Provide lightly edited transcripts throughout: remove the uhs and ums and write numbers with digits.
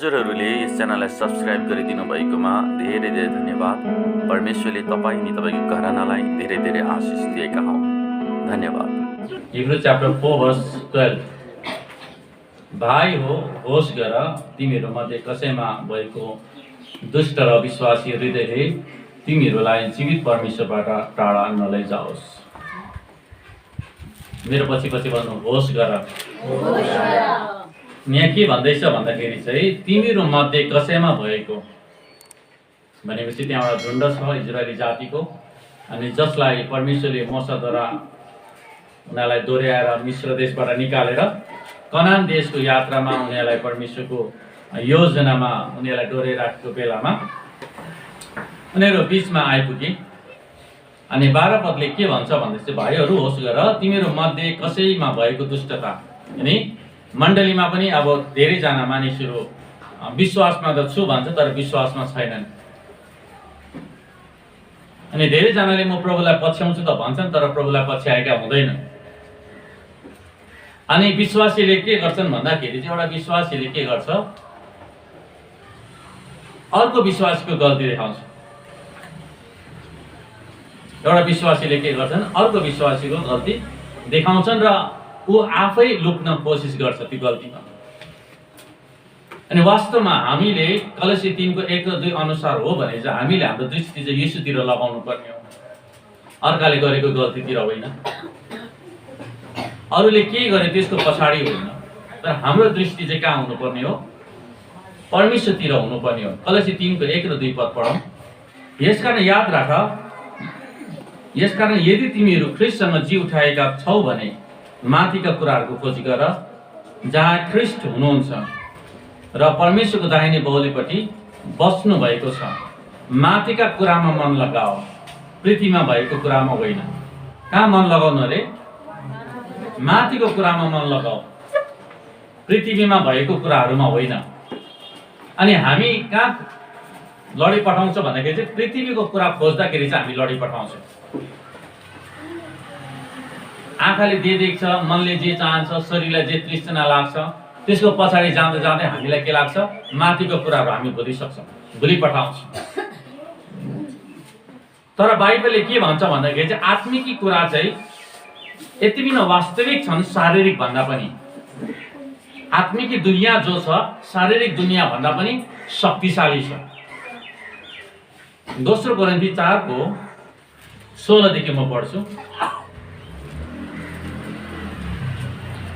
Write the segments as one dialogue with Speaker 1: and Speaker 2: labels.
Speaker 1: हजुरहरूले यस च्यानललाई सब्स्क्राइब गरिदिनु भएकोमा धेरै धेरै धन्यवाद। परमेश्वरले तपाईँ अनि तपाईँको घरानालाई धेरै धेरै आशिष दिएका हुन्। धन्यवाद।
Speaker 2: Hebrews chapter 4 verse 12. भाइ हो होस गर तिमीहरूमध्ये कसैमा भएको दुष्ट र विश्वासी हृदयले तिमीहरूलाई जीवित परमेश्वरबाट टाढा नलैजाओस्। मेरो पछि पछि भन्नु होस गर। यहाँ के भन्दैछ भन्दाखेरि चाहिँ तिमीहरू मध्ये कसैमा भएको भनेपछि त्यहाँ एउटा झुन्ड छ इजरायली जातिको, अनि जसलाई परमेश्वरले मोसाद्वारा उनीहरूलाई दोहोऱ्याएर मिश्र देशबाट निकालेर कनान देशको यात्रामा उनीहरूलाई परमेश्वरको योजनामा उनीहरूलाई डोराइराखेको बेलामा उनीहरू बिचमा आइपुगे। अनि 12 पदले के भन्छ भन्दैछ, भाइहरू होस गर तिमीहरू मध्ये कसैमा भएको दुष्टता, अनि मण्डलीमा पनि अब धेरैजना मानिसहरू विश्वासमा त छु भन्छ तर विश्वासमा छैनन्, अनि धेरैजनाले म प्रभुलाई पछ्याउँछु त भन्छन् तर प्रभुलाई पछ्याएका हुँदैनन्। अनि विश्वासीले के गर्छन् भन्दाखेरि चाहिँ एउटा विश्वासीले के गर्छ, अर्को विश्वासीको गल्ती देखाउँछ। एउटा विश्वासीले के गर्छन्, अर्को विश्वासीको गल्ती देखाउँछन् र ऊ आफै लुक्न कोसिस गर्छ त्यो गल्तीमा। अनि वास्तवमा हामीले कलसी 3 को 1 र 2 अनुसार हो भने चाहिँ हामीले हाम्रो दृष्टि चाहिँ येशूतिर लगाउनु पर्ने हो, अर्काले गरेको गल्तीतिर होइन, अरूले के गरे त्यसको पछाडि होइन, तर हाम्रो दृष्टि चाहिँ कहाँ हुनुपर्ने हो, परमेश्वरतिर हुनुपर्ने हो। कलसी 3 को 1 र 2 पद पढौँ। यसकारण याद राख, यसकारण यदि तिमीहरू ख्रिस्टसँग जी उठाएका छौ भने माथिका कुराहरूको खोज गर जहाँ ख्रिस्ट हुनुहुन्छ र परमेश्वरको दाहिने बाहुलीपट्टि बस्नु भएको छ। माथिका कुरामा मन लगाओ, पृथ्वीमा भएको कुरामा होइन। कहाँ मन लगाउनु अरे? माथिको कुरामा मन लगाओ, पृथ्वीमा भएको कुराहरूमा होइन। अनि हामी कहाँ लडी पठाउँछ भन्दाखेरि चाहिँ पृथ्वीको कुरा खोज्दाखेरि चाहिँ हामी लडी पठाउँछौँ। आँखाले जे देख्छ, मनले जे चाहन्छ, शरीरलाई जे तृष्णा लाग्छ, त्यसको पछाडि जाँदा जाँदै हामीलाई के लाग्छ, माथिको कुराहरू हामी भुलि पठाउँछौँ। तर बाइबलले के भन्छ भन्दाखेरि चाहिँ आत्मिकी कुरा चाहिँ यति बिना वास्तविक छन् शारीरिक भन्दा पनि। आत्मिकी दुनियाँ जो छ शारीरिक दुनियाँ भन्दा पनि शक्तिशाली छ। दोस्रो कोरिन्थी 4 को 16 देखि म पढ्छु।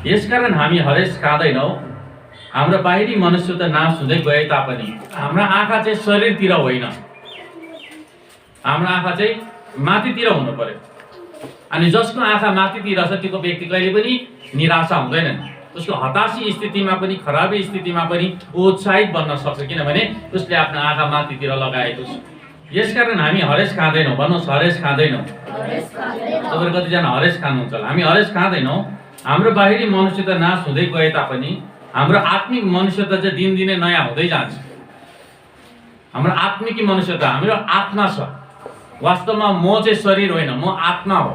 Speaker 2: यसकारण हामी हरेस खाँदैनौँ, हाम्रो बाहिरी मनुष्य त नाश हुँदै गए तापनि हाम्रो आँखा चाहिँ शरीरतिर होइन, हाम्रो आँखा चाहिँ माथितिर हुनु पर्यो। अनि जसको आँखा माथितिर छ त्यो व्यक्ति कहिले पनि निराशा हुँदैनन्। उसको हताशी स्थितिमा पनि, खराबी स्थितिमा पनि उत्साहित बन्न सक्छ, किनभने उसले आफ्नो आँखा माथितिर लगाएको छ। यसकारण हामी हरेस खाँदैनौँ। भन्नुहोस्, हरेस खाँदैनौँ। तपाईँहरू कतिजना हरेस खानुहुन्छ होला? हामी हरेस खाँदैनौँ। हाम्रो बाहिरी मनुष्य त नाश हुँदै गए तापनि हाम्रो आत्मिक मनुष्य त चाहिँ दिनदिनै नयाँ हुँदै जान्छ। हाम्रो आत्मिकी मनुष्य त हाम्रो आत्मा छ। वास्तवमा म चाहिँ शरीर होइन, म आत्मा हो।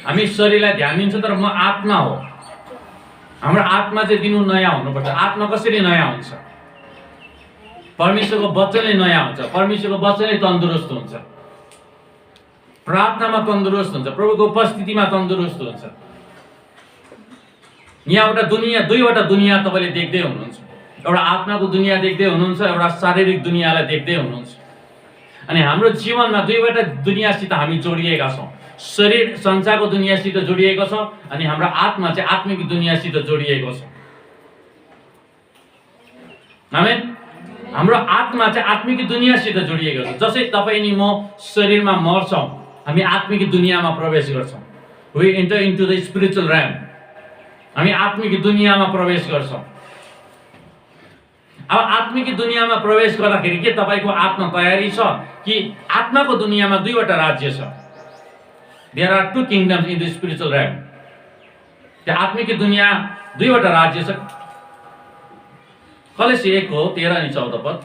Speaker 2: हामी शरीरलाई ध्यान दिन्छौँ तर म आत्मा हो। हाम्रो आत्मा चाहिँ दिनु नयाँ हुनुपर्छ। आत्मा कसरी नयाँ हुन्छ? परमेश्वरको वचनले नयाँ हुन्छ। परमेश्वरको वचनले तन्दुरुस्त हुन्छ, प्रार्थनामा तन्दुरुस्त हुन्छ, प्रभुको उपस्थितिमा तन्दुरुस्त हुन्छ। यहाँ दुईवटा दुनियाँ तपाईँले देख्दै हुनुहुन्छ। एउटा आत्माको दुनियाँ देख्दै हुनुहुन्छ, एउटा शारीरिक दुनियाँलाई देख्दै हुनुहुन्छ। अनि हाम्रो जीवनमा दुईवटा दुनियाँसित हामी जोडिएका छौँ। शरीर संसारको दुनियाँसित जोडिएको छ, अनि हाम्रो आत्मा चाहिँ आत्मिक दुनियाँसित जोडिएको छ। आमेन। हाम्रो आत्मा चाहिँ आत्मिक दुनियाँसित जोडिएको छ। जसै तपाईँ अनि म शरीरमा मर्छौँ, हामी आत्मिक दुनियाँमा प्रवेश गर्छौँ। We enter into the spiritual realm. हामी आत्मिक दुनियाँमा प्रवेश गर्छौँ। अब आत्मिक दुनियाँमा प्रवेश गर्दाखेरि के तपाईँको आत्मा तयारी छ कि आत्माको दुनियाँमा दुईवटा राज्य छ? There are 2 kingdoms in the spiritual realm. त्यो आत्मिक दुनियाँ दुईवटा राज्य छ। कलसी 1 को 13 अनि 14 पद।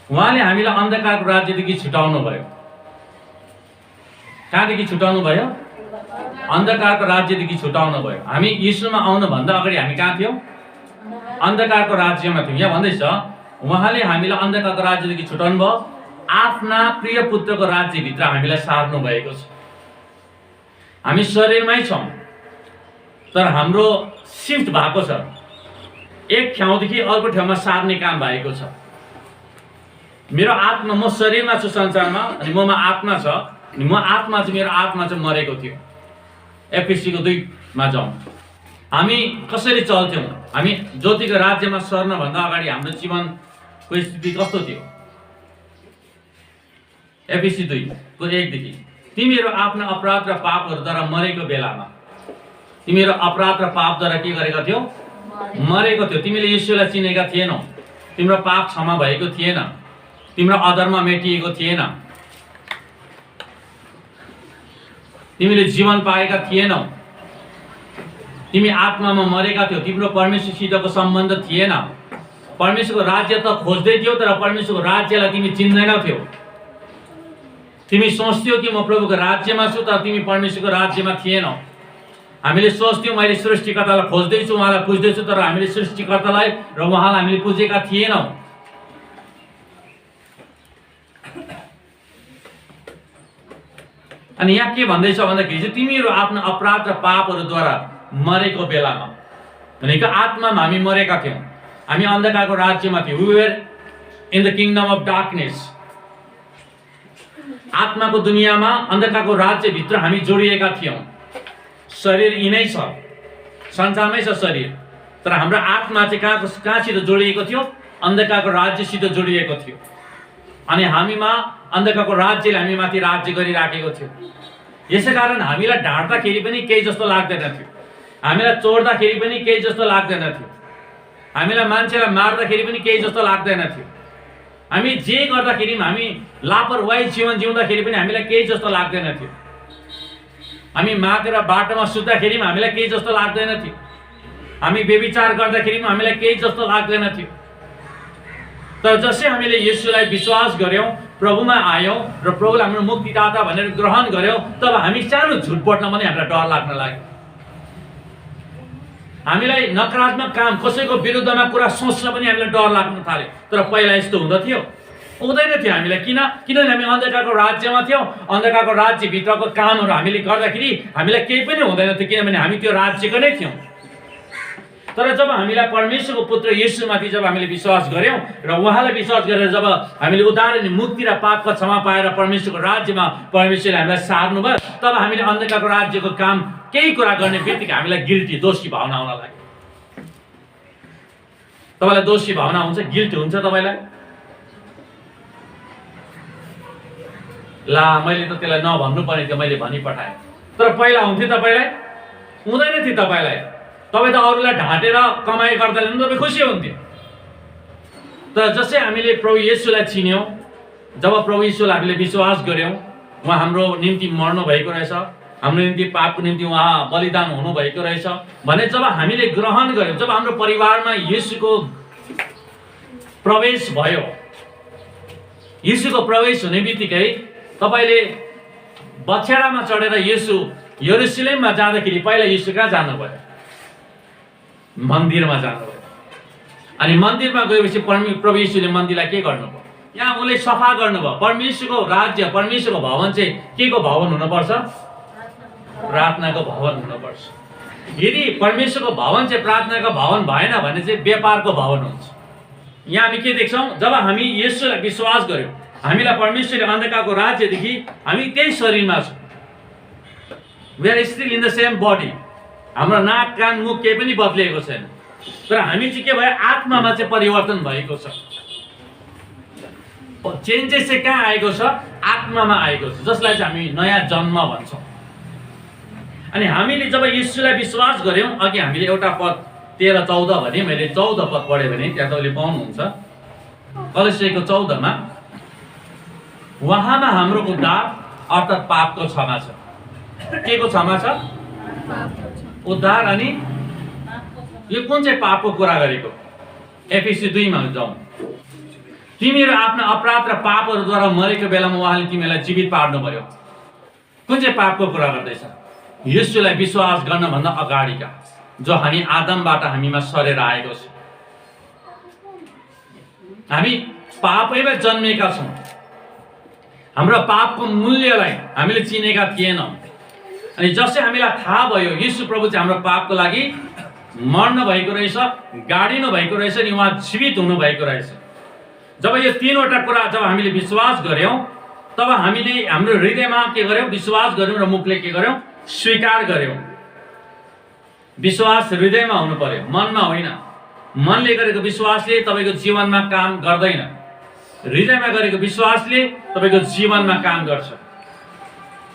Speaker 2: उहाँले हामीलाई अन्धकारको राज्यदेखि छुटाउनु भयो। कहाँदेखि छुटाउनु भयो? अन्धकारको राज्यदेखि छुटाउनु भयो। हामी यीशुमा आउनुभन्दा अगाडि हामी कहाँ थियौँ? अन्धकारको राज्यमा थियौँ। यहाँ भन्दैछ उहाँले हामीलाई अन्धकारको राज्यदेखि छुटाउनु भयो, आफ्ना प्रिय पुत्रको राज्यभित्र हामीलाई सार्नु भएको छ। हामी शरीरमै छौँ तर हाम्रो शिफ्ट भएको छ, एक ठाउँदेखि अर्को ठाउँमा सार्ने काम भएको छ। मेरो आत्मा, म शरीरमा छु संसारमा अनि ममा आत्मा छ, अनि म आत्मा चाहिँ मेरो आत्मा चाहिँ मरेको थियो। एफएससीको 2 जाउँ। हामी कसरी चल्थ्यौँ? हामी ज्योतिको राज्यमा सर्नभन्दा अगाडि हाम्रो जीवनको स्थिति कस्तो थियो? एफएससी 2 को 1 देखि, तिमीहरू आफ्ना अपराध र पापहरूद्वारा मरेको बेलामा, तिमीहरू अपराध र पापद्वारा के गरेका थियौ? मरेको थियो। तिमीले येशूलाई चिनेका थिएनौ, तिम्रो पाप क्षमा भएको थिएन, तिम्रो अधर्म मेटिएको थिएन, तिमीले जीवन पाएका थिएनौ, तिमी आत्मामा मरेका थियौ, तिम्रो परमेश्वरसितको सम्बन्ध थिएन। परमेश्वरको राज्य त खोज्दै थियौ तर परमेश्वरको राज्यलाई तिमी चिन्दैनौ थियौ। तिमी सोच्थ्यौ कि म प्रभुको राज्यमा छु तर तिमी परमेश्वरको राज्यमा थिएनौ। हामीले सोच्थ्यौँ मैले सृष्टिकर्तालाई खोज्दैछु, उहाँलाई पुज्दैछु, तर हामीले सृष्टिकर्तालाई र उहाँलाई हामीले पुजेका थिएनौँ। अनि यहाँ के भन्दैछ भन्दाखेरि चाहिँ तिमीहरू आफ्नो अपराध र पापहरूद्वारा मरेको बेलामा, भनेको आत्मामा हामी मरेका थियौँ। हामी अन्धकारको राज्यमा थियौँ। We were in the kingdom of darkness. आत्माको दुनियाँमा अन्धकारको राज्यभित्र हामी जोडिएका थियौँ। शरीर यिनै छ, संसारमै छ शरीर, तर हाम्रो आत्मा चाहिँ कहाँसित जोडिएको थियो? अन्धकारको राज्यसित जोडिएको थियो। अनि हामीमा अन्धकारको राज्यले हामी माथि राज्य गरिराखेको थियो। यसै कारण हामीलाई ढाँट्दाखेरि पनि केही जस्तो लाग्दैन थियो, हामीलाई चोर्दाखेरि पनि केही जस्तो लाग्दैन थियो, हामीलाई मान्छेलाई मार्दाखेरि पनि केही जस्तो लाग्दैन थियो, हामी जे गर्दाखेरि हामी लापरवाही जीवन जिउँदाखेरि पनि हामीलाई केही जस्तो लाग्दैन थियो, हामी मागेर बाटोमा सुत्दाखेरि पनि हामीलाई केही जस्तो लाग्दैन थियो, हामी व्यभिचार गर्दाखेरि पनि हामीलाई केही जस्तो लाग्दैन थियो। तर जसै हामीले येशूलाई विश्वास गर्यौँ, प्रभुमा आयौँ र प्रभुले हाम्रो मुक्तिदाता भनेर ग्रहण गर्यौँ, तब हामी सानो झुट बोल्न पनि हामीलाई डर लाग्न लाग्यो। हामीलाई नकारात्मक काम, कसैको विरुद्धमा कुरा सोच्न पनि हामीलाई डर लाग्न थाल्यो। तर पहिला यस्तो हुँदथ्यो? हुँदैन थियो हामीलाई। किनभने हामी अन्धकारको राज्यमा थियौँ। अन्धकारको राज्यभित्रको कामहरू हामीले गर्दाखेरि हामीलाई केही पनि हुँदैन थियो, किनभने हामी त्यो राज्यको नै थियौँ। तर जब हामीलाई परमेश्वरको पुत्र येशूमाथि जब हामीले विश्वास गर्यौँ र उहाँलाई विश्वास गरेर जब हामीले उद्धार अनि मुक्ति र पापको क्षमा पाएर परमेश्वरको राज्यमा परमेश्वरले हामीलाई सार्नु भयो, तब हामीले अन्धकारको राज्यको काम केही कुरा गर्ने बित्तिकै हामीलाई गिल्टी, दोषी भावना आउन लाग्यो। तपाईँलाई दोषी भावना हुन्छ, गिल्टी हुन्छ तपाईँलाई? ला मैले त त्यसलाई नभन्नु पर्ने थियो, मैले भनिपठाएँ। तर पहिला हुन्थ्यो तपाईँलाई? हुँदैन थियो तपाईँलाई। तपाईँ त अरूलाई ढाँटेर कमाइ गर्दा तपाईँ खुसी हुन्थ्यो। तर जसै हामीले प्रभु येशूलाई चिन्यौँ, जब प्रभु येशूलाई हामीले विश्वास गर्यौँ, उहाँ हाम्रो निम्ति मर्नु भएको रहेछ, हाम्रो निम्ति पापको निम्ति उहाँ बलिदान हुनुभएको रहेछ भने जब हामीले ग्रहण गर्यौँ, जब हाम्रो परिवारमा येशूको प्रवेश भयो, येशूको प्रवेश हुने बित्तिकै तपाईँले बछेडामा चढेर येशू यरुशलेममा जाँदाखेरि पहिला येशू कहाँ जानुभयो? मन्दिरमा जानुभयो। अनि मन्दिरमा गएपछि प्रभु येशूले मन्दिरलाई के गर्नुभयो? यहाँ उसले सफा गर्नुभयो। परमेश्वरको राज्य, परमेश्वरको भवन चाहिँ के को भवन हुनुपर्छ? प्रार्थनाको भवन हुनुपर्छ। यदि परमेश्वरको भवन चाहिँ प्रार्थनाको भवन भएन भने चाहिँ व्यापारको भवन हुन्छ। यहाँ हामी के देख्छौँ? जब हामी येशूलाई विश्वास गर्यौँ, हामीलाई परमेश्वरले अन्धकारको राज्यदेखि हामी त्यही शरीरमा छौँ। We are still in the same body. हाम्रो नाक, कान, मुख केही पनि बदलिएको छैन, तर हामी चाहिँ के भयो? आत्मामा चाहिँ परिवर्तन भएको छ। चेन्जेस चाहिँ कहाँ आएको छ? आत्मामा आएको छ, जसलाई चाहिँ हामी नयाँ जन्म भन्छौँ। अनि हामीले जब येशूलाई विश्वास गर्यौँ, अघि हामीले एउटा पद 13-14 भने, मैले 14 पद पढेँ भने त्यहाँ तपाईँले पाउनुहुन्छ। कलोस्सीको 14 उहाँमा हाम्रो उद्धार अर्थात् पापको क्षमा छ। के को क्षमा छ? उद्धार। अनि यो कुन चाहिँ पापको कुरा गरेको? एफएससी 2 जाउँ। तिमीहरू आफ्नो अपराध र पापहरूद्वारा मरेको बेलामा उहाँले तिमीलाई जीवित पार्नु पर्यो। कुन चाहिँ पापको कुरा गर्दैछ? येशूलाई विश्वास गर्नभन्दा अगाडिका, जो हामी आदमबाट हामीमा सरेर आएको छ। हामी पापैमा जन्मेका छौँ। हाम्रो पापको मूल्यलाई हामीले चिनेका थिएनौँ। अनि जसै हामीलाई थाहा भयो येशू प्रभु चाहिँ हाम्रो पापको लागि मर्नु भएको रहेछ, गाडिनु भएको रहेछ, अनि उहाँ जीवित हुनुभएको रहेछ। जब यो तीनवटा कुरा जब हामीले विश्वास गर्यौँ, तब हामीले हाम्रो हृदयमा के गर्यौँ? विश्वास गर्यौँ र मुखले के गर्यौँ? स्वीकार गर्यौँ। विश्वास हृदयमा हुनु पर्यो, मनमा होइन। मनले गरेको विश्वासले तपाईँको जीवनमा काम गर्दैन, हृदयमा गरेको विश्वासले तपाईँको जीवनमा काम गर्छ।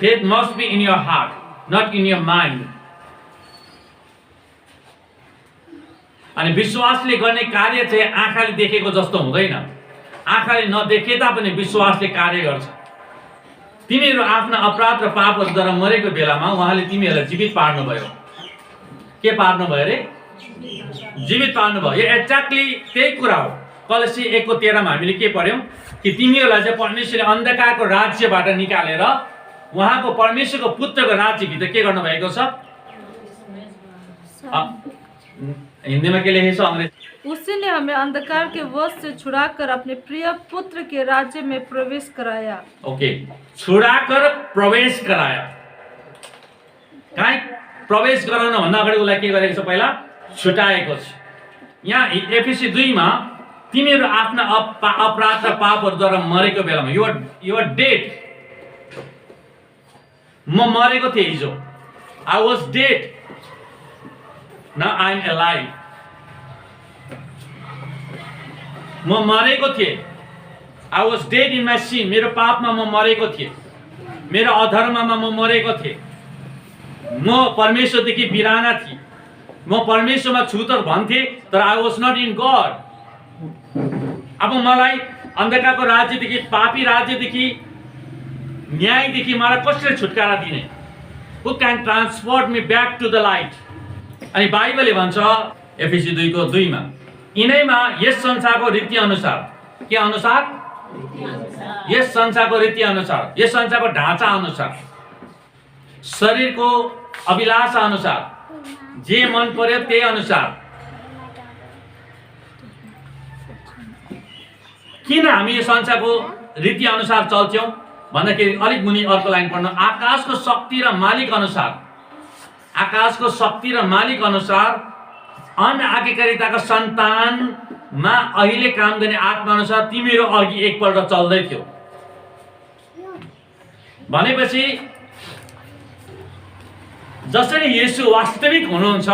Speaker 2: Faith must be in your heart, not in your mind. अनि विश्वासले गर्ने कार्य चाहिँ आँखाले देखेको जस्तो हुँदैन। आँखाले नदेखे तापनि विश्वासले कार्य गर्छ। तिमीहरू आफ्ना अपराध र पापहरूद्वारा मरेको बेलामा उहाँले तिमीहरूलाई जीवित पार्नुभयो। के पार्नुभयो रे? जीवित पार्नुभयो। यो एक्ज्याक्टली त्यही कुरा हो। कलसी 1:13 मा हामीले के पढ्यौँ? कि तिमीहरूलाई चाहिँ परमेश्वरले अन्धकारको राज्यबाट निकालेर उहाँको परमेश्वरको पुत्रको राज्यभित्र के गर्नुभएको छ? हिन्दीमा के लेखेको छ? अंग्रेजी?
Speaker 3: उसी ने हमें अंधकार के वश से छुड़ाकर अपने प्रिय पुत्र के राज्य में प्रवेश कराया।
Speaker 2: ओके, छुड़ाकर प्रवेश कराया। कहाँ प्रवेश गराउन भन्दा अगाडि उसलाई के गरेको छ? पहिला छुटाएको छ। यहाँ एफएसी 2 मा तिमीहरू आफ्ना अपराध र पापहरूद्वारा मरेको बेलामा युआर डेड। म मरेको थिएँ हिजो, I was dead, now I am alive. म मरेको थिएँ, I was dead in my sin. मेरो पापमा म मरेको थिएँ, मेरो अधर्ममा म मरेको थिएँ। म परमेश्वरदेखि बिराना थिएँ, म परमेश्वरमा छुतर भन्थे, तर I was not in God. अब मलाई अन्धकारको राज्यदेखि, पापी राज्यदेखि, न्यायदेखि मलाई कसरी छुटकारा दिने? Who can transport me back to the light? अनि बाइबलले भन्छ एफएसी 2:2 मा, यिनैमा यस संसारको रीति अनुसार, के अनुसार? यस संसारको रीति अनुसार, यस संसारको ढाँचा अनुसार, शरीरको अभिलाषा अनुसार, जे मन पर्यो त्यही अनुसार। किन हामी यो संसारको रीति अनुसार चल्छौँ भन्दाखेरि अलिक मुनि अर्को लाइन पढ्नु, आकाशको शक्ति र मालिक अनुसार, आकाशको शक्ति र मालिक अनुसार अनआज्ञाकारिताको सन्तानमा अहिले काम गर्ने आत्मा अनुसार तिमीहरू अघि एकपल्ट चल्दै थियो। भनेपछि जसरी येशू वास्तविक हुनुहुन्छ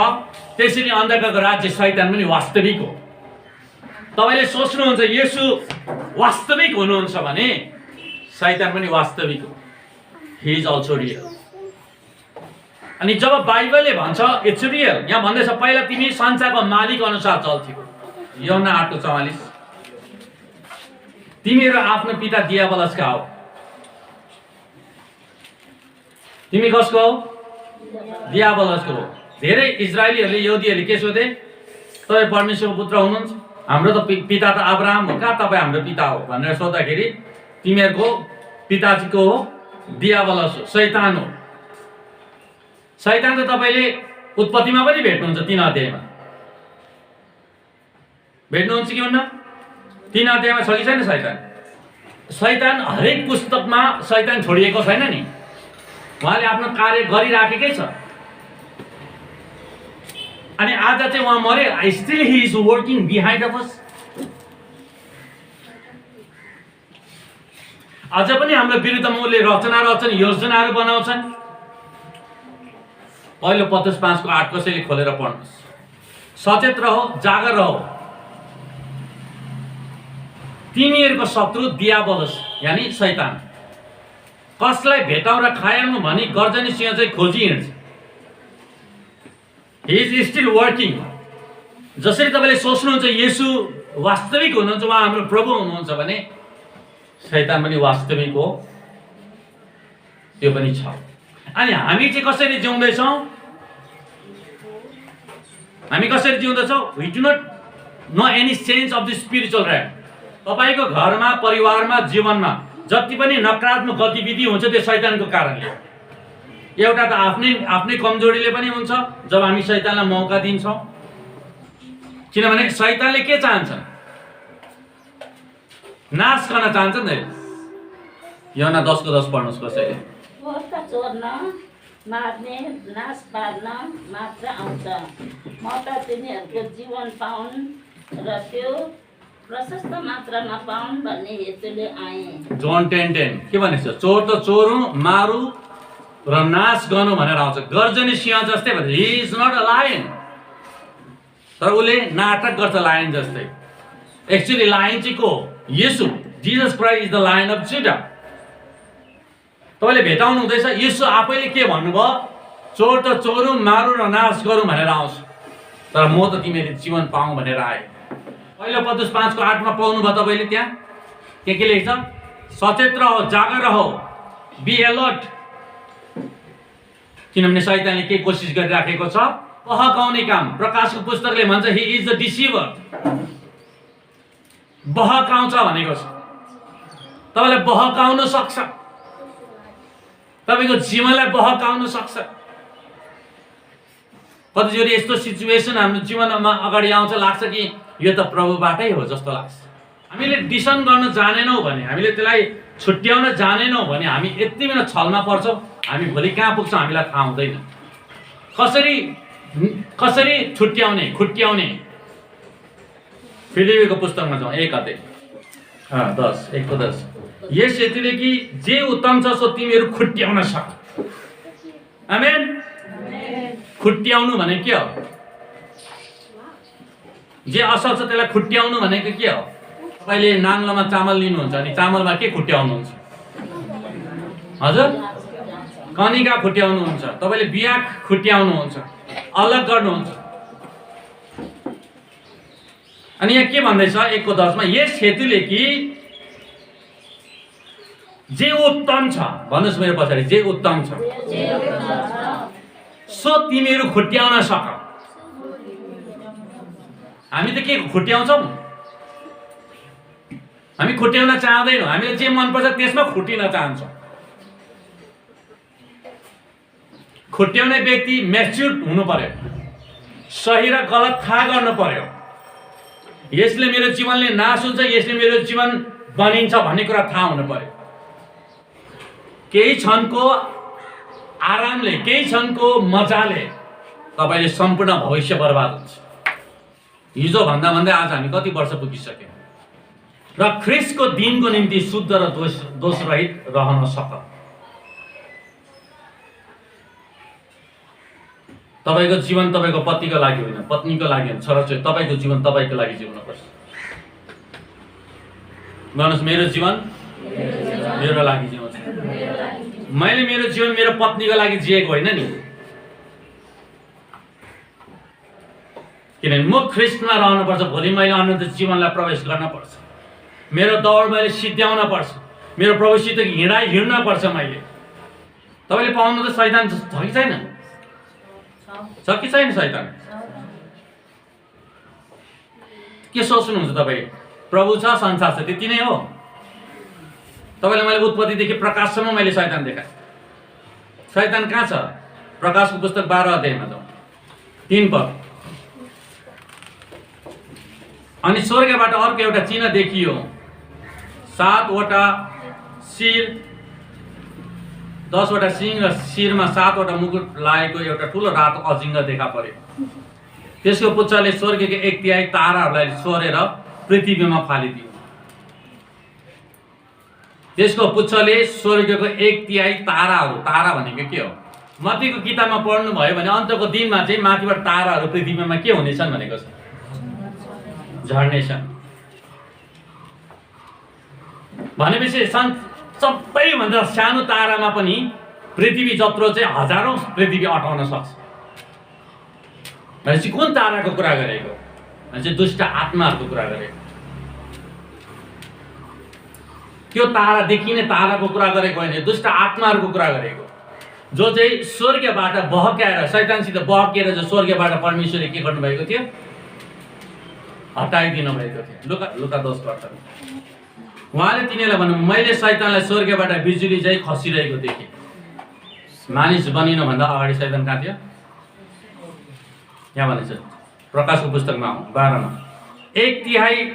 Speaker 2: त्यसरी अन्धकारको राज्य शैतान पनि वास्तविक हो। तपाईले सोच्नुहुन्छ येशू वास्तविक हुनुहुन्छ भने शैतान पनि वास्तविक हो। He is also real. अनि जब बाइबलले भन्छ इट्स रियल, यहाँ भन्दैछ पहिला तिमी संसारको मालिक अनुसार चल्थ्यौ। यूहन्ना 8:44, तिमीहरू आफ्नो पिता दियाबलसका हो। तिमी कसको हो? दियाबलसको हो। धेरै इजरायलीहरूले, यहुदीहरूले के सोधे? तपाईँ परमेश्वरको पुत्र हुनुहुन्छ? हाम्रो त पिता त अब्राहम हो, कहाँ तपाईँ हाम्रो पिता हो भनेर सोद्धाखेरि तिमीहरूको पिता चाहिँ को हो? दियाबलस हो, शैतान हो। शैतान त तपाईँले उत्पत्तिमा पनि भेट्नुहुन्छ 3 अध्यायमा। भेट्नुहुन्छ कि हुन्न? 3 अध्यायमा छ कि छैन शैतान? शैतान हरेक पुस्तकमा शैतान छोडिएको छैन नि, उहाँले आफ्नो कार्य गरिराखेकै छ। अनि आज चाहिँ उहाँ मरे, still he is working behind of us. अझ पनि हाम्रो विरुद्धमा उसले रचना रचन, योजनाहरू बनाउँछन्। पहिलो पत्रुस 5:8 कसैले खोलेर पढ्नुहोस्। सचेत रहो, जागर रहो। तिमीहरूको शत्रु दियाबलस यानी शैतान कसलाई भेटाउँ र खायाउँ भनी गर्जनी सिंह चाहिँ खोजी हिँड्छ। He is still working. जसरी तपाईँले सोच्नुहुन्छ येशू वास्तविक हुनुहुन्छ, उहाँ हाम्रो प्रभु हुनुहुन्छ भने शैतान पनि वास्तविक हो, त्यो पनि छ। अनि हामी चाहिँ कसरी जिउँदैछौँ? हामी कसरी जिउँदैछौँ? We do not know any sense of the spiritual right. तपाईँको घरमा, परिवारमा, जीवनमा जति पनि नकारात्मक गतिविधि हुन्छ त्यो शैतानको कारणले। एउटा त आफ्नै कमजोरीले पनि हुन्छ जब हामी शैतानलाई मौका दिन्छौँ। किनभने शैतानले के चाहन्छ? नाश गर्न चाहन्छ नि। यूहन्ना 10:10 पढ्नुहोस् कसैले।
Speaker 4: चोरका चोर्न, मार्ने, नाश पार्न मात्र आउँछ। म त तिनीहरूको जीवन पाउन् र त्यो प्रशस्त मात्रामा पाउन् भन्ने हेतुले आएँ।
Speaker 2: जोन 10:10 के भनेको छ? चोर त चोरु, मारु र नाश गर्नु भनेर आउँछ। गर्जने सिंह जस्तै भने he is not a lion, तर उसले नाटक गर्छ लायन जस्तै। एक्चुअली लायन चाहिँ को? येशू, Jesus Christ is the lion of Judah. तपाईँले भेटाउनु हुँदैछ, येशू आफैले के भन्नुभयो? चोर त चोरु, मारु र नाश गरौँ भनेर आउँछ, तर म त तिमीले जीवन पाऊँ भनेर आए। पहिलो पत्रुस 5:8 पाउनु भयो तपाईँले। त्यहाँ के लेख्छ? सचेत रहो, जागर रहो, बी अलर्ट। किनभने शैतानले के कोसिस गरिराखेको छ? बहकाउने काम। प्रकाशको पुस्तकले भन्छ हि इज द डिसिभर। बहकाउँछ भनेको छ। तपाईँलाई बहकाउन सक्छ, तपाईँको जीवनलाई बहकाउन सक्छ। कतिचोटि यस्तो सिचुएसन हाम्रो जीवनमा अगाडि आउँछ, लाग्छ कि यो त प्रभुबाटै हो जस्तो लाग्छ। हामीले डिसन गर्न जानेनौँ भने, हामीले त्यसलाई छुट्याउन जानेनौँ भने हामी यति बेला छलमा पर्छौँ, हामी भोलि कहाँ पुग्छौँ हामीलाई थाहा हुँदैन। कसरी छुट्याउने, खुट्याउने? फिलिपीको पुस्तकमा जाउँ 1:10। यस हेतुले कि जे उत्तम छ सो तिमीहरू खुट्याउन सक। आमेन। खुट्याउनु भने के हो? जे असल छ त्यसलाई खुट्याउनु भनेको के हो? तपाईँले नाङ्लोमा चामल लिनुहुन्छ अनि चामलमा के खुट्याउनुहुन्छ? हजुर, कनिका खुट्याउनुहुन्छ, तपाईँले बिया खुट्याउनुहुन्छ, अलग गर्नुहुन्छ। अनि यहाँ के भन्दैछ 1:10 यस हेतुले कि जे उत्तम छ, भन्नुहोस् मेरो पछाडि, जे उत्तम छ सो तिमीहरू खुट्याउन सक। हामी त के खुट्याउँछौँ? हामी खुट्याउन चाहँदैनौँ। हामीले जे मनपर्छ त्यसमा खुट्टिन चाहन्छौँ। खुट्याउने व्यक्ति म्याच्युर हुनु पर्यो, सही र गलत थाहा गर्नु पर्यो। यसले मेरो जीवनले नाश हुन्छ, यसले मेरो जीवन बनिन्छ भन्ने कुरा थाहा हुनु पर्यो। केही क्षणको आरामले, केही क्षणको मजाले तपाईँले सम्पूर्ण भविष्य बर्बाद हुन्छ। हिजो भन्दा भन्दै आज हामी कति वर्ष पुगिसक्यौँ र ख्रिस्टको दिनको निम्ति शुद्ध र दोषरहित रहन सक। तपाईँको जीवन तपाईँको पतिको लागि होइन, पत्नीको लागि होइन, छोराछोरी, तपाईँको जीवन तपाईँको लागि जिउनुपर्छ। भन्नुहोस्, मेरो जीवन मेरो लागि जिउँछ। मैले मेरो जीवन मेरो पत्नीको लागि जिएको होइन नि। किनभने म ख्रिस्टमा रहनुपर्छ। भोलि मैले अनन्त जीवनलाई प्रवेश गर्न पर्छ। मेरो दौड मैले सिद्ध्याउन पर्छ। मेरो प्रभुसित हिँड्न पर्छ मैले। तपाईँले पाउनु त शैतान छ कि छैन? छ कि छैन शैतान? के सोच्नुहुन्छ तपाईँ? प्रभु छ, संसार छ, त्यति नै हो। तपाईँलाई मैले उत्पत्तिदेखि प्रकाशसम्म मैले शैतान देखाएँ। शैतान कहाँ छ? प्रकाशको पुस्तक 12 जाउँ 3 पद। अनि स्वर्गबाट अर्को एउटा चिन्ह देखियो, 7वटा शिर, 10वटा सिंह र शिरमा 7वटा मुकुट लागेको एउटा ठुलो रातो अजिङ्गर देखा पर्यो। त्यसको पुच्छरले स्वर्गको 1/3 ताराहरूलाई सोरेर पृथ्वीमा फालिदियो। त्यसको पुच्छरले स्वर्गको 1/3 ताराहरू, तारा भनेको के हो? मत्तीको किताबमा पढ्नुभयो भने अन्तको दिनमा चाहिँ माथिबाट ताराहरू पृथ्वीमा के हुनेछन् भनेको छ? झर्नेछन्। भनेपछि सबैभन्दा सानो तारामा पनि पृथ्वी जत्रो चाहिँ हजारौं पृथ्वी अटाउन सक्छ। भनेपछि कुन ताराको कुरा गरेको? भनेपछि दुष्ट आत्माहरूको कुरा गरेको। त्यो तारा देखिने ताराको कुरा गरेको होइन, दुष्ट आत्माहरूको कुरा गरेको, जो चाहिँ स्वर्गबाट बहकाएर, शैतानसित बहकेर जो स्वर्गबाट परमेश्वरले के गर्नुभएको थियो? हटाइदिनु भएको थियो। लुका 10:18 उहाँले तिनीहरूलाई भन्नु, मैले शैतानलाई स्वर्गबाट बिजुली चाहिँ खसिरहेको देखेँ। मानिस बनिनुभन्दा अगाडि शैतान कहाँ थियो? यहाँ भनेछ प्रकाशको पुस्तकमा 12मा 1/3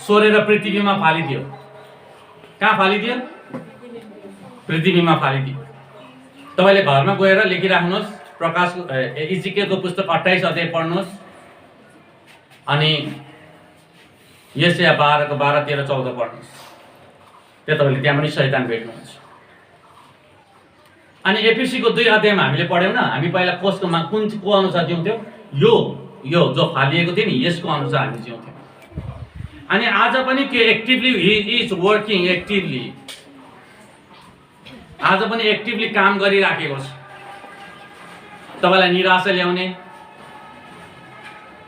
Speaker 2: सोरेर पृथ्वीमा फालिदियो। कहाँ फालिदियो? पृथ्वीमा फालिदियो। तपाईँले घरमा गएर लेखिराख्नुहोस्। प्रकाशको इजिकियलको पुस्तक 28 अध्याय पढ्नुहोस्, अनि यशाया 12 को 12, 13, 14 पढ्नुहोस्। त्यहाँ तपाईँले त्यहाँ पनि शैतान भेट्नुहुन्छ। अनि एफिसीको 2 अध्यायमा हामीले पढ्यौँ न, हामी पहिला को अनुसार जिउँथ्यौँ? यो जो फालिएको थियो नि, यसको अनुसार हामी जिउँथ्यौँ। अनि आज पनि के actively he is working actively, आज पनि एक्टिभली काम गरिराखेको छ। तपाईँलाई निराशा ल्याउने,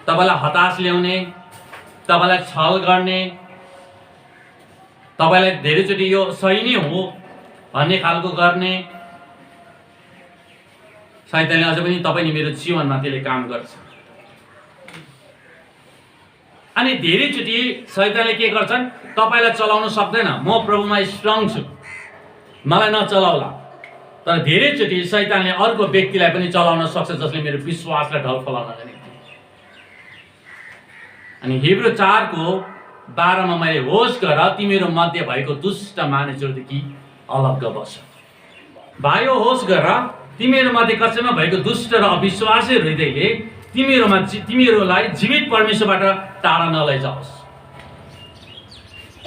Speaker 2: तपाईँलाई हताश ल्याउने, तपाईँलाई छल गर्ने, तपाईँलाई धेरैचोटि यो सही नै हो भन्ने खालको गर्ने, शैतानले अझ पनि तपाईँ नि मेरो जीवनमा त्यसले काम गर्छ। अनि धेरैचोटि शैतानले के गर्छन्? तपाईँलाई चलाउन सक्दैन, म प्रभुमा स्ट्रङ छु, मलाई नचलाउला। तर धेरैचोटि शैतानले अर्को व्यक्तिलाई पनि चलाउन सक्छ जसले मेरो विश्वासलाई ढल फलाउनका निम्ति। अनि हिब्रू 4 को 12 मा मैले होस गर तिमीहरू मध्ये भएको दुष्ट मानिसहरूदेखि अलग्ग बस। भाइयो होस गर तिमीहरू मध्ये कसैमा भएको दुष्ट र अविश्वासी हृदयले तिमीहरूलाई जीवित परमेश्वरबाट टाढा नलैजाओस्।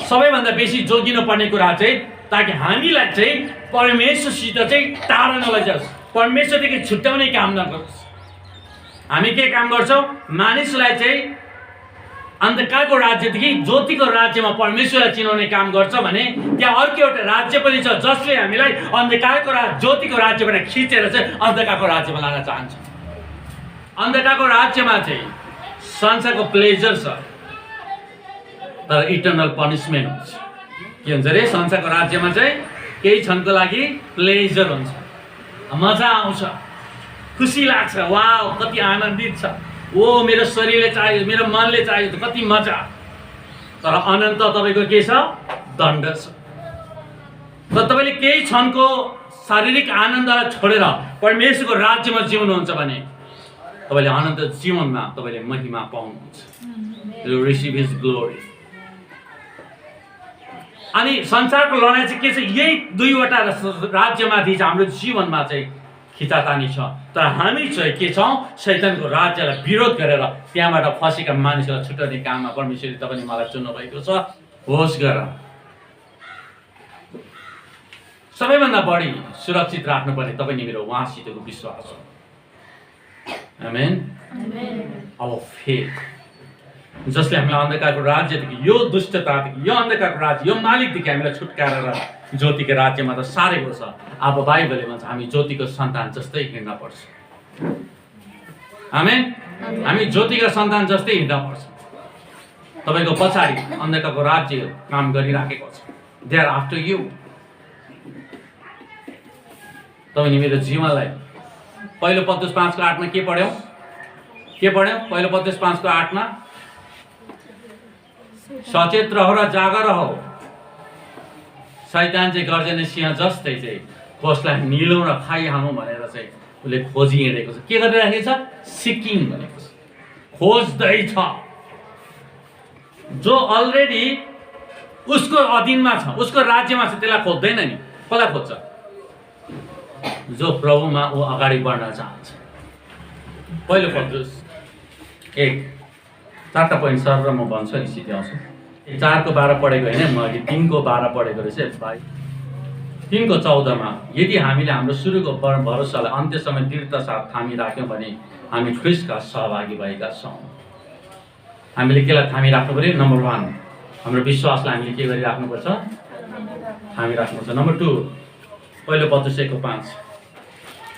Speaker 2: सबैभन्दा बेसी जोगिनु पर्ने कुरा चाहिँ ताकि हामीलाई चाहिँ परमेश्वरसित चाहिँ टाढा नलैजाओस्, परमेश्वरदेखि छुट्याउने काम नगरोस्। हामी के काम गर्छौँ? मानिसलाई चाहिँ अन्धकारको राज्यदेखि ज्योतिको राज्यमा परमेश्वरलाई चिनाउने काम गर्छ भने त्यहाँ अर्को एउटा राज्य पनि छ जसले हामीलाई अन्धकारको ज्योतिको राज्यबाट खिचेर चाहिँ अन्धकारको राज्यमा लान चाहन्छ। अन्धकारको राज्यमा चाहिँ संसारको प्लेजर छ तर इटर्नल पनिसमेन्ट हुन्छ। के हुन्छ रे? संसारको राज्यमा चाहिँ केही क्षणको लागि प्लेजर हुन्छ, मजा आउँछ, खुसी लाग्छ, वाउ कति आनन्दित छ, ओ मेरो शरीरले चाहियो, मेरो मनले चाहियो, त कति मजा। तर अनन्त तपाईँको के छ? दण्ड छ। तर तपाईँले केही क्षणको शारीरिक आनन्दलाई छोडेर परमेश्वरको राज्यमा जिउनुहुन्छ भने तपाईँले अनन्त जीवनमा तपाईँले महिमा पाउनुहुन्छ। You receive his glory। अनि संसारको लडाइँ चाहिँ के छ? यही दुईवटा राज्यमाथि चाहिँ हाम्रो जीवनमा चाहिँ खिचातानी छ। तर हामी चाहिँ के छौँ? शैतानको राज्यलाई विरोध गरेर त्यहाँबाट फसेका मानिसहरूलाई छुट्याउने काममा परमेश्वरले तपाईँले मलाई चुन्नु भएको छ। होस गर सबैभन्दा बढी सुरक्षित राख्नुपर्ने तपाईँ नि मेरो उहाँसितको विश्वास हो। आमेन। अब फेथ जसले हामीलाई अन्धकारको राज्यदेखि, यो दुष्टतादेखि, यो अन्धकारको राज्य, यो मालिकदेखि हामीलाई छुटकारेर ज्योतिको राज्यमा त सारेको छ। अब बाइबलले भन्छ हामी ज्योतिको सन्तान जस्तै हिँड्न पर्छ। आमेन। हामी ज्योतिका सन्तान जस्तै हिँड्न पर्छ। तपाईँको पछाडि अन्धकारको राज्य काम गरिराखेको छ। They are after you. तपाईँ मेरो जीवनलाई पहिलो पत्रुस 5 को 8 मा के पढ्यौँ? पहिलो पत्रुस 5 को 8 मा सचेत रह र जागर रह। शैतान चाहिँ गर्जने सिंह जस्तै चाहिँ कसलाई निलौँ र खाइहालौँ भनेर चाहिँ उसले खोजी हिँडेको छ। के गरिराखेको छ? सिकिङ भनेको छ, खोज्दै छ। जो अलरेडी उसको अधीनमा छ, उसको राज्यमा छ, त्यसलाई खोज्दैन नि। कसलाई खोज्छ? जो प्रभुमा ऊ अगाडि बढ्न चाहन्छ। पहिलो पत्रुस 1:4 पोइन्ट सर र म भन्छु नि सिध्याउँछु। 4 को 12 पढेको होइन, म अघि 3 को 12 पढेको रहेछ भाइ। 3 को 14 मा यदि हामीले हाम्रो सुरुको भरोसालाई अन्त्यसम्म दृढता साथ थामिराख्यौँ भने हामी ख्रिस्टका सहभागी भएका छौँ। हामीले केलाई थामिराख्नु पर्यो? नम्बर 1 हाम्रो विश्वासलाई हामीले के गरिराख्नुपर्छ? थामिराख्नुपर्छ। नम्बर 2 पहिलो पत्रुस 1:5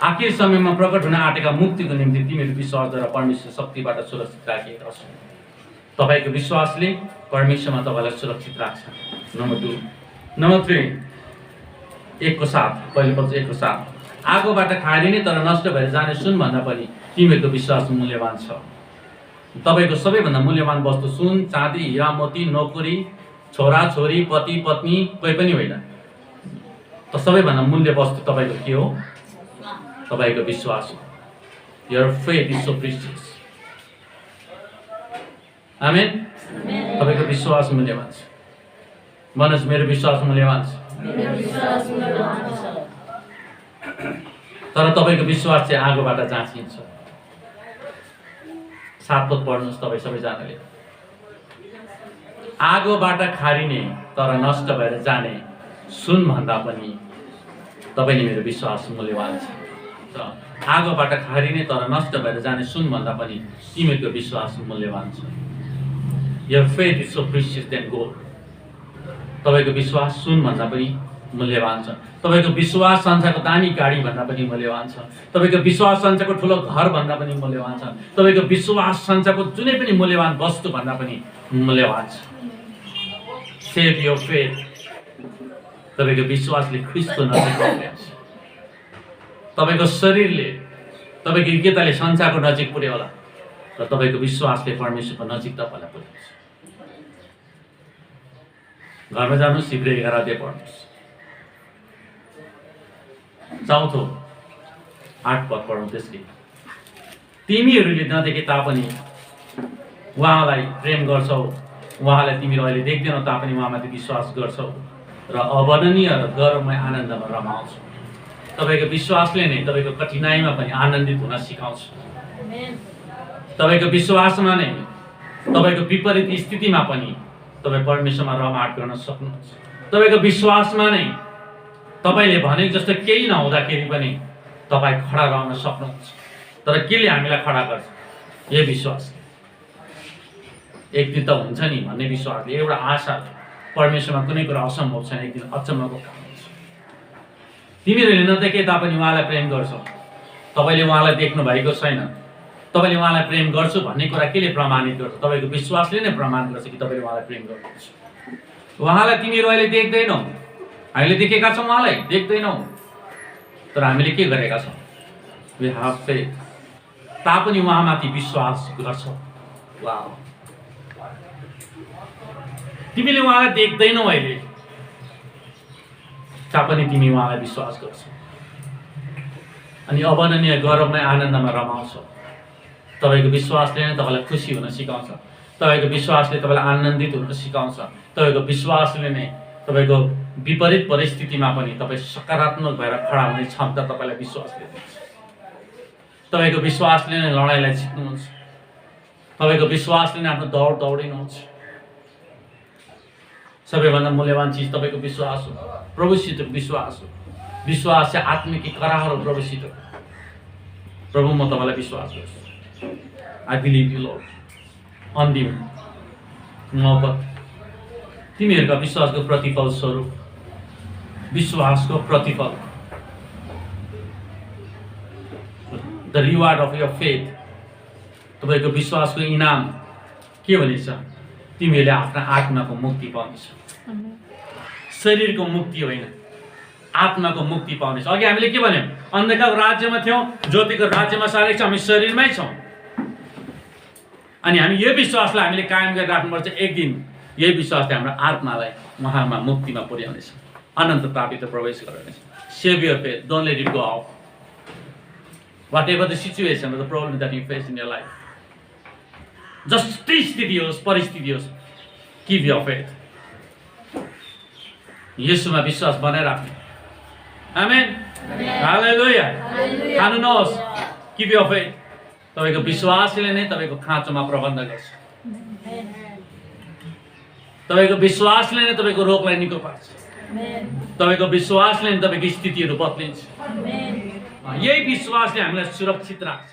Speaker 2: आखिर समयमा प्रकट हुन आँटेका मुक्तिको निम्ति तिमीहरू विश्वासद्वारा परमेश्वर शक्तिबाट सुरक्षित राखिएका छौ। तपाईँको विश्वासले परमेश्वरमा तपाईँलाई सुरक्षित राख्छ। नम्बर 2 नम्बर 3 1:7 पहिलो पत्रुस 1:7 आगोबाट खारिने तर नष्ट भएर जाने सुन भन्दा पनि तिमीहरूको विश्वास मूल्यवान छ। तपाईँको सबैभन्दा मूल्यवान वस्तु सुन, चाँदी, हिरा, मोती, नोकरी, छोरा छोरी, पति पत्नी कोही पनि होइन। त सबैभन्दा मूल्य वस्तु तपाईँको के हो? तपाईँको विश्वास हो। Your faith is so precious। आमेन। तपाईँको विश्वास मूल्यवान छ। भन्नुहोस् मेरो विश्वास मूल्यवान छ। तर तपाईँको विश्वास चाहिँ आगोबाट जाँचिन्छ। 7 पद पढ्नुहोस् तपाईँ सबैजनाले। आगोबाट खारिने तर नष्ट भएर जाने सुनभन्दा पनि तपाईँले मेरो विश्वास मूल्यवान छ। आगोबाट खारिने तर नष्ट भएर जाने सुनभन्दा पनि तिमीहरूको विश्वास मूल्यवान छ। Your faith is so precious than gold. तपाईँको विश्वास सुनभन्दा पनि मूल्यवान छ। तपाईँको विश्वास संसारको दामी गाडी भन्दा पनि मूल्यवान छ। तपाईँको विश्वास संसारको ठुलो घर भन्दा पनि मूल्यवान छ। तपाईँको विश्वास संसारको जुनै पनि मूल्यवान वस्तु भन्दा पनि मूल्यवान छ। Save your faith. तपाईँको विश्वासले ख्रीष्टको नजिक पुर्याउँछ। तपाईँको शरीरले तपाईँको योग्यताले संसारको नजिक पुर्याउला र तपाईँको विश्वासले परमेश्वरको नजिक तपाईँलाई पुर्याउँछ। घरमा जानुहोस्, हिब्रू 11 अध्याय पढ्नुहोस्। 4 8 पद पढौँ। त्यसले तिमीहरूले नदेखे तापनि उहाँलाई प्रेम गर्छौ, उहाँलाई तिमीले अहिले देख्दैनौ तापनि उहाँमाथि विश्वास गर्छौ र अवर्णनीय र गौरवमय आनन्दमा रमाउँछौ। तपाईँको विश्वासले नै तपाईँको कठिनाइमा पनि आनन्दित हुन सिकाउँछ। तपाईँको विश्वासमा नै तपाईँको विपरीत स्थितिमा पनि तपाईँ परमेश्वरमा रमाहट गर्न सक्नुहुन्छ। तपाईँको विश्वासमा नै तपाईँले भनेको जस्तो केही नहुँदाखेरि पनि तपाईँ खडा रहन सक्नुहुन्छ। तर केले हामीलाई खडा गर्छ? यही विश्वास। एक दिन त हुन्छ नि भन्ने विश्वासले, एउटा आशा, परमेश्वरमा कुनै कुरा असम्भव छैन, एक दिन अचम्मको काम हुन्छ। तिमीहरूले नदेखे तापनि उहाँलाई प्रेम गर्छौ। तपाईँले उहाँलाई देख्नु भएको छैन। तपाईँले उहाँलाई प्रेम गर्छु भन्ने कुरा केले प्रमाणित गर्छ? तपाईँको विश्वासले नै प्रमाण गर्छ कि तपाईँले उहाँलाई प्रेम गर्नुहुन्छ। उहाँलाई तिमीहरू अहिले देख्दैनौ, हामीले देखेका छौँ, उहाँलाई देख्दैनौ, तर हामीले के गरेका छौँ? We have faith. तापनि उहाँमाथि विश्वास गर्छौ। वाह, तिमीले उहाँलाई देख्दैनौ अहिले, तापनि तिमी उहाँलाई विश्वास गर्छौ अनि अवर्णनीय गौरवमय आनन्दमा रमाउँछौ। तपाईँको विश्वासले नै तपाईँलाई खुसी हुन सिकाउँछ। तपाईँको विश्वासले तपाईँलाई आनन्दित हुन सिकाउँछ। तपाईँको विश्वासले नै तपाईँको विपरीत परिस्थितिमा पनि तपाईँ सकारात्मक भएर खडा हुने क्षमता तपाईँलाई विश्वासले दिन्छ। तपाईँको विश्वासले नै लडाइँलाई जित्नुहुन्छ। तपाईँको विश्वासले नै आफ्नो दौड दौडिनुहुन्छ। सबैभन्दा मूल्यवान चिज तपाईँको विश्वास हो, प्रभुसितको विश्वास हो। विश्वास चाहिँ आत्मिक करार हो प्रभुसित। प्रभु म तपाईँलाई विश्वास गर्छु। I believe you lord. अन्तिम 9 पद, तिमीहरूका विश्वासको प्रतिफल स्वरूप, विश्वासको प्रतिफल, the reward of your faith, तपाईँको विश्वासको इनाम के भनेछ? तिमीहरूले आफ्ना आत्माको मुक्ति पाउनेछ। शरीरको मुक्ति होइन, आत्माको मुक्ति पाउनेछ। अघि हामीले के भन्यौँ? अन्धकारको राज्यमा थियौँ, ज्योतिको राज्यमा सारेको छ, हामी शरीरमै छौँ। अनि हामी यो विश्वासलाई हामीले कायम गरेर राख्नुपर्छ। एक दिन यही विश्वासले हाम्रो आत्मालाई उहाँमा मुक्तिमा पुर्याउनेछ, अनन्तताभित्र प्रवेश गराउनेछ। Save your faith, don't let it go out. Whatever the situation, the problem that you face in your life, जस्तै स्थिति होस्, परिस्थिति होस्, कीप योर फेथ। येशूमा विश्वास बनाइराख्नु। आमेन, हालेलुया। खानु नहोस्, कीप योर फेथ। तपाईँको विश्वासले नै तपाईँको खाँचोमा प्रबन्ध गर्छ। तपाईँको विश्वासले नै तपाईँको रोगलाई निको पार्छ। तपाईँको विश्वासले नै तपाईँको स्थितिहरू बदलिन्छ। यही विश्वासले हामीलाई सुरक्षित राख्छ।